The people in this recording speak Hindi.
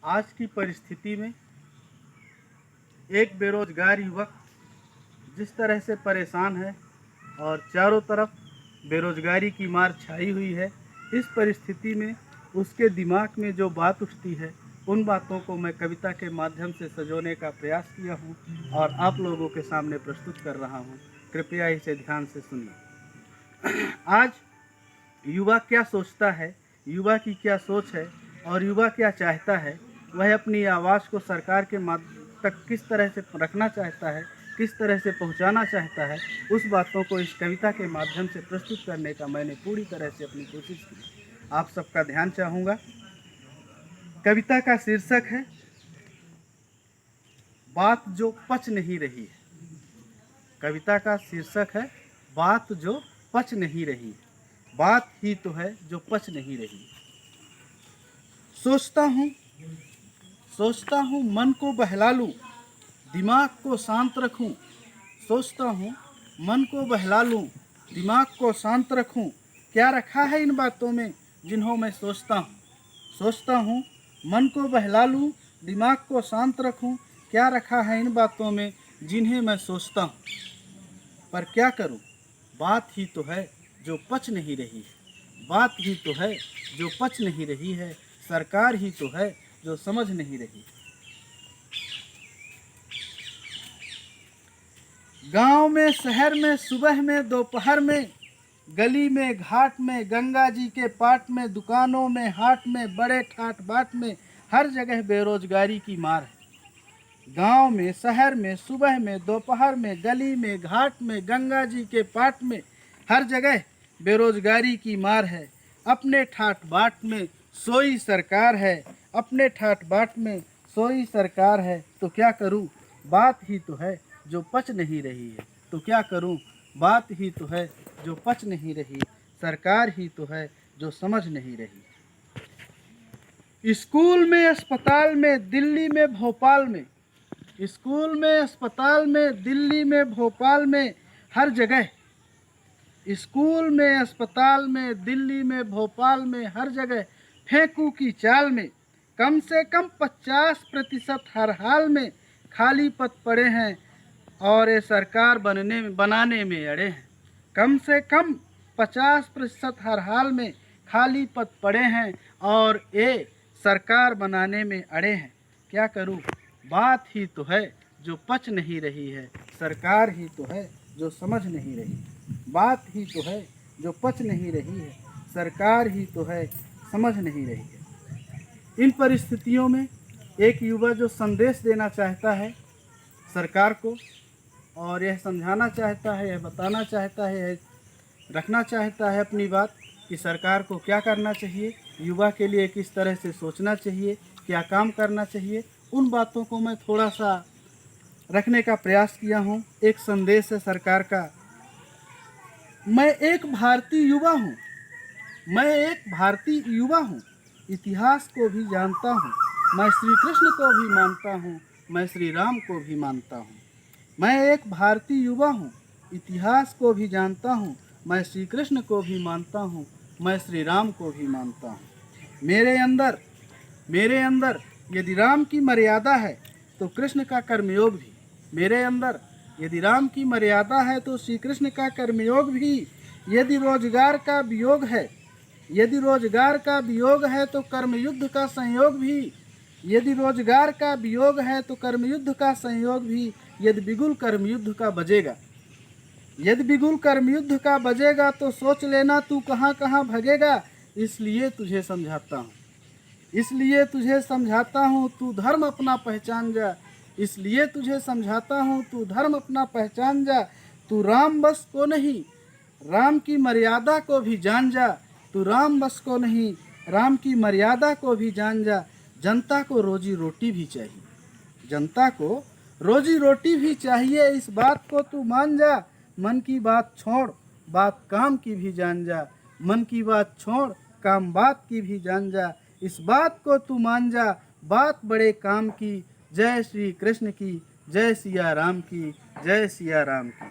आज की परिस्थिति में एक बेरोजगार युवक जिस तरह से परेशान है और चारों तरफ बेरोजगारी की मार छाई हुई है, इस परिस्थिति में उसके दिमाग में जो बात उठती है, उन बातों को मैं कविता के माध्यम से सजोने का प्रयास किया हूँ और आप लोगों के सामने प्रस्तुत कर रहा हूँ। कृपया इसे ध्यान से सुनिए। आज युवा क्या सोचता है, युवा की क्या सोच है और युवा क्या चाहता है, वह अपनी आवाज़ को सरकार के तक किस तरह से रखना चाहता है, किस तरह से पहुंचाना चाहता है, उस बातों को इस कविता के माध्यम से प्रस्तुत करने का मैंने पूरी तरह से अपनी कोशिश की। आप सबका ध्यान चाहूँगा। कविता का शीर्षक है बात जो पच नहीं रही है। कविता का शीर्षक है बात जो पच नहीं रही है। बात ही तो है जो पच नहीं रही। सोचता हूँ मन को बहला लूँ, दिमाग को शांत रखूँ। सोचता हूँ मन को बहला लूँ, दिमाग को शांत रखूँ। क्या रखा है इन बातों में जिन्हों मैं सोचता हूँ। सोचता हूँ मन को बहला लूँ, दिमाग को शांत रखूँ। क्या रखा है इन बातों में जिन्हें मैं सोचता हूँ। पर क्या करूँ, बात ही तो है जो पच नहीं रही है। बात ही तो है जो पच नहीं रही है। सरकार ही तो है जो समझ नहीं रही। गांव में, शहर में, सुबह में, दोपहर में, गली में, घाट में, गंगा जी के पाट में, दुकानों में, हाट में, बड़े ठाट बाट में, हर जगह बेरोजगारी की मार है। गांव में, शहर में, सुबह में, दोपहर में, गली में, घाट में, गंगा जी के पाट में, हर जगह बेरोजगारी की मार है। अपने ठाट बाट में सोई सरकार है, अपने ठाट बाट में सोई सरकार है। तो क्या करूं, बात ही तो है जो पच नहीं रही है। तो क्या करूं, बात ही तो है जो पच नहीं रही। सरकार ही तो है जो समझ नहीं रही। स्कूल में, अस्पताल में, दिल्ली में, भोपाल में, स्कूल में, अस्पताल में, दिल्ली में, भोपाल में, हर जगह। स्कूल में, अस्पताल में, दिल्ली में, भोपाल में, हर जगह फेंकू की चाल में कम से कम 50% हर हाल में खाली पद पड़े हैं और ये सरकार बनाने में अड़े हैं। कम से कम 50% हर हाल में खाली पद पड़े हैं और ये सरकार बनाने में अड़े हैं। क्या करूं, बात ही तो है जो पच नहीं रही है। सरकार ही तो है जो समझ नहीं रही। बात ही तो है जो पच नहीं रही है। सरकार ही तो है समझ नहीं रही है। इन परिस्थितियों में एक युवा जो संदेश देना चाहता है सरकार को और यह समझाना चाहता है, यह बताना चाहता है, यह रखना चाहता है अपनी बात कि सरकार को क्या करना चाहिए, युवा के लिए किस तरह से सोचना चाहिए, क्या काम करना चाहिए, उन बातों को मैं थोड़ा सा रखने का प्रयास किया हूँ। एक संदेश है सरकार का। मैं एक भारतीय युवा हूँ, मैं एक भारतीय युवा हूँ, इतिहास को भी जानता हूँ, मैं श्री कृष्ण को भी मानता हूँ, मैं श्री राम को भी मानता हूँ। मैं एक भारतीय युवा हूँ, इतिहास को भी जानता हूँ, मैं श्री कृष्ण को भी मानता हूँ, मैं श्री राम को भी मानता हूँ। मेरे अंदर यदि राम की मर्यादा है तो कृष्ण का कर्मयोग भी। मेरे अंदर यदि राम की मर्यादा है तो श्री कृष्ण का कर्मयोग भी। यदि रोजगार का वियोग है, यदि रोजगार का वियोग है तो कर्मयुद्ध का संयोग भी। यदि रोजगार का वियोग है तो कर्मयुद्ध का संयोग भी। यदि बिगुल कर्मयुद्ध का बजेगा, यदि बिगुल कर्मयुद्ध का बजेगा तो सोच लेना तू कहाँ कहाँ भगेगा। इसलिए तुझे समझाता हूँ, इसलिए तुझे समझाता हूँ, तू धर्म अपना पहचान जा। इसलिए तुझे समझाता हूँ, तू धर्म अपना पहचान जा। तू राम बस को नहीं, राम की मर्यादा को भी जान जा। तू राम बस को नहीं, राम की मर्यादा को भी जान जा। जनता को रोजी रोटी भी चाहिए, जनता को रोजी रोटी भी चाहिए, इस बात को तू मान जा। मन की बात छोड़, बात काम की भी जान जा। मन की बात छोड़, काम बात की भी जान जा। इस बात को तू मान जा, बात बड़े काम की। जय श्री कृष्ण की, जय सिया राम की, जय सिया राम की।